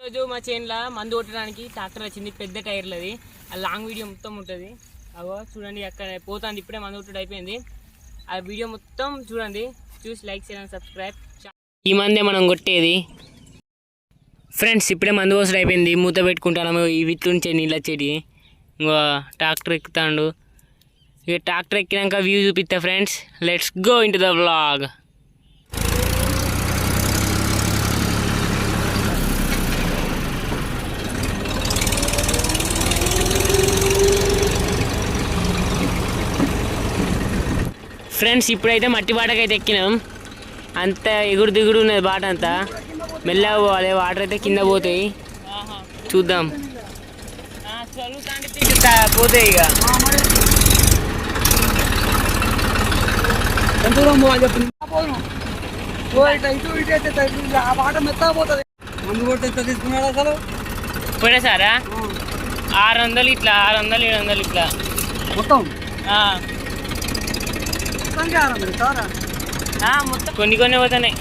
రోజు మా చేనులో మందు కొట్టడానికి ట్రాక్టర్ వచ్చింది, పెద్ద టైర్లది. ఆ లాంగ్ వీడియో మొత్తం ఉంటుంది. అవో చూడండి, అక్కడ పోతుంది, ఇప్పుడే మందు కొట్టడం అయిపోయింది. ఆ వీడియో మొత్తం చూడండి, చూసి లైక్ చేయండి, సబ్స్క్రైబ్. ఈ మందే మనం కొట్టేది ఫ్రెండ్స్. ఇప్పుడే మందు కోసడం అయిపోయింది, మూత పెట్టుకుంటాము. ఈ విట్లుంచే నీళ్ళు వచ్చేటి. ఇంకో ట్రాక్టర్ ఎక్కుతాడు. ఇక ట్రాక్టర్ ఎక్కినాక వ్యూ చూపిస్తా friends. Let's go in to the vlog. Friends ఇప్పుడైతే మట్టి బాటకైతే ఎక్కినాం. అంత ఎగుడు దిగుడు ఉన్నది బాట అంతా. మెల్లగా పోవాలి, వాటర్ అయితే కింద పోతాయి. చూద్దాం, పోతాయి ఇక. పోయినా సారా 600 ఇట్లా, 600 700 ఇట్లా మొత్తం. మొత్తం కొన్ని కొన్ని పోతున్నాయి.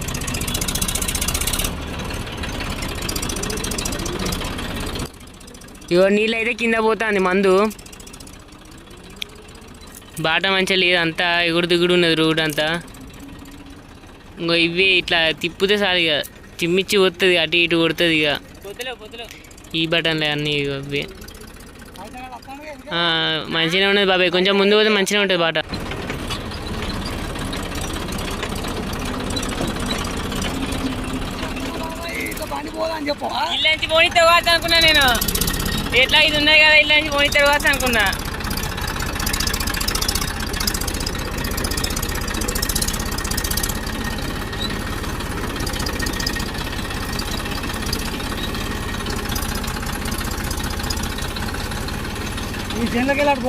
ఇగో నీళ్ళు అయితే కింద పోతుంది మందు. బాట మంచిగా లేదు, అంతా ఎగుడు దిగుడు ఉన్నది రోడ్ అంతా. ఇంకో ఇవి ఇట్లా తిప్పితే సార్ ఇక చిమ్మిచ్చి పోతుంది, అటు ఇటు కొడుతుంది ఇక. ఈ బటన్లే అన్నీ ఇక ఇవి. మంచిగానే ఉన్నది బాబాయ్, కొంచెం ముందు పోతే మంచిగా ఉంటుంది బాట. ఇల్లంచి పోని తర్వాత అనుకున్నా నేను, ఎట్లా ఇది ఉన్నాయి కదా ఇల్లంచి పోని తర్వాత అనుకున్నా.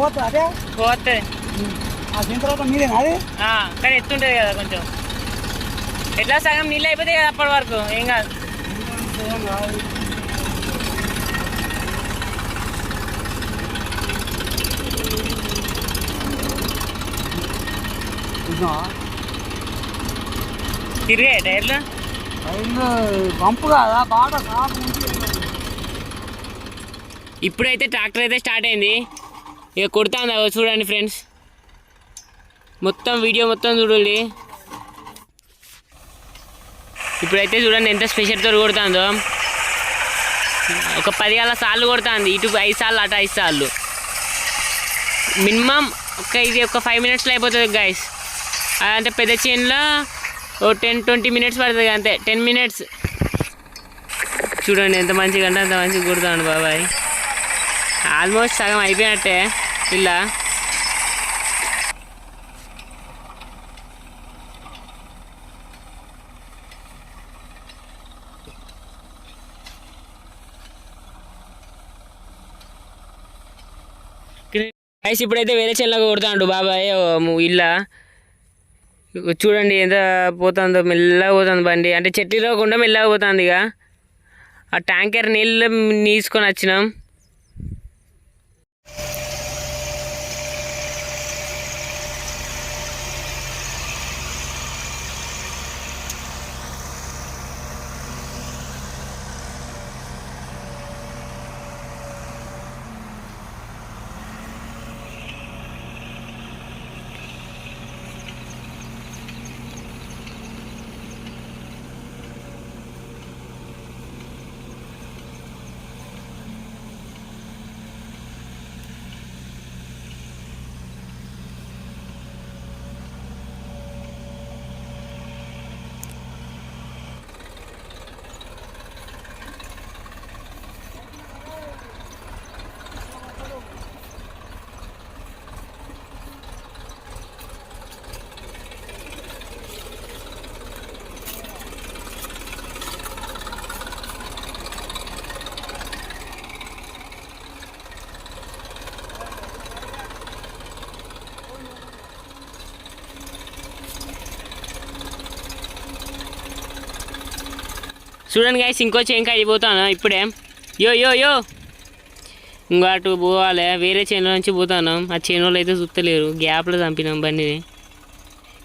పోతుంది కానీ ఎత్తుంటది కదా కొంచెం. ఎట్లా సగం నీళ్ళు అయిపోతాయి కదా అప్పటి వరకు, ఏం కాదు. తిరిగాయి టైర్లు పంపు కదా బాగా. ఇప్పుడైతే ట్రాక్టర్ అయితే స్టార్ట్ అయింది, ఇక కొడుతుంది. చూడండి ఫ్రెండ్స్, మొత్తం వీడియో మొత్తం చూడండి. ఇప్పుడైతే చూడండి ఎంత స్పెషల్తో కొడుతుందో. ఒక 10 సార్లు కొడుతుంది, ఇటు 5 సార్లు అటు 5 సార్లు. మినిమం ఇది ఒక 5 minutesలో అయిపోతుంది గైస్. అదంటే పెద్ద చేనులో 10-20 minutes పడుతుంది అంతే, 10 minutes. చూడండి ఎంత మంచిగా అంటే అంత మంచిగా కొడుతాడు బాబాయ్. ఆల్మోస్ట్ సగం అయిపోయినట్టే ఇలా. గైస్ ఇప్పుడైతే వేరే చెల్లగా కొడుతాడు బాబాయ్ ఇల్లా. చూడండి ఎంత పోతుందో, మెల్లగా పోతుంది బండి. అంటే చెట్లు రాకుండా మెల్లగా పోతుంది. ఇక ఆ ట్యాంకర్ నీళ్ళు తీసుకొని వచ్చినాం. చూడండి గైస్, ఇంకో చేనుకి అయిపోతాను ఇప్పుడే. యో యో యో ఇంకా అటు పోవాలి, వేరే చేనుల నుంచి పోతాను. ఆ చేను వాళ్ళు అయితే చూస్తలేరు, గ్యాప్లో చంపినాం బండిని.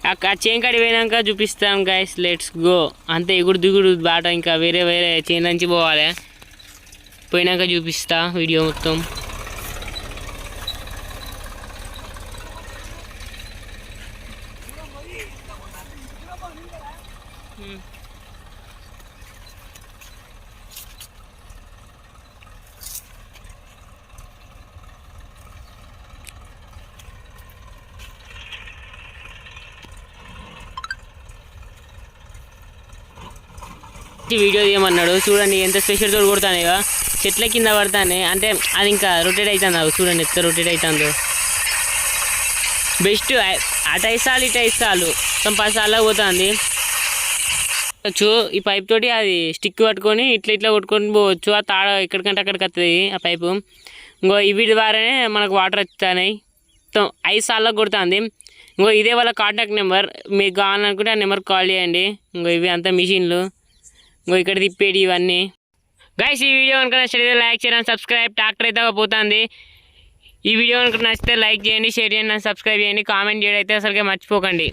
ఆ చేను కాడి పోయినాక చూపిస్తాం గైస్. Let's go. అంతే ఎగుడు దిగుడు బాట, ఇంకా వేరే వేరే చేను నుంచి పోవాలి. పోయినాక చూపిస్తా వీడియో మొత్తం. వీడియో తీయమన్నాడు చూడండి, ఎంత స్పెషల్ తోడు కొడతాను ఇక చెట్ల కింద పడతానే, అంటే అది ఇంకా రొటేట్ అవుతుంది. చూడండి ఎంత రొటేట్ అవుతుందో. బెస్ట్ అటు 5 సార్లు ఇటు 5 సార్లు మొత్తం 10 సార్లు పోతుంది. ఈ పైప్ తోటి అది స్టిక్ పట్టుకొని ఇట్లా ఇట్లా కొట్టుకొని పోవచ్చు. ఆ తాడ ఎక్కడికంటే అక్కడికి వస్తుంది ఆ పైపు. ఇంకో వీటి ద్వారానే మనకు వాటర్ వస్తున్నాయి. మొత్తం 5 సార్లకు కొడుతుంది. ఇంకో ఇదే వాళ్ళ కాంటాక్ట్ నెంబర్, మీకు కావాలనుకుంటే ఆ నెంబర్కి కాల్ చేయండి. ఇంకో ఇవి అంతా మిషన్లు, ఇంకో ఇక్కడ తిప్పేటి ఇవన్నీ. గైస్ ఈ వీడియో కనుక నచ్చితే లైక్ చేయండి, సబ్స్క్రైబ్. ట్రాక్టర్ అయితే పోతుంది. ఈ వీడియో కనుక నచ్చితే లైక్ చేయండి, షేర్ చేయండి, సబ్స్క్రైబ్ చేయండి, కామెంట్ చేయడం అయితే అసలుకే మర్చిపోకండి.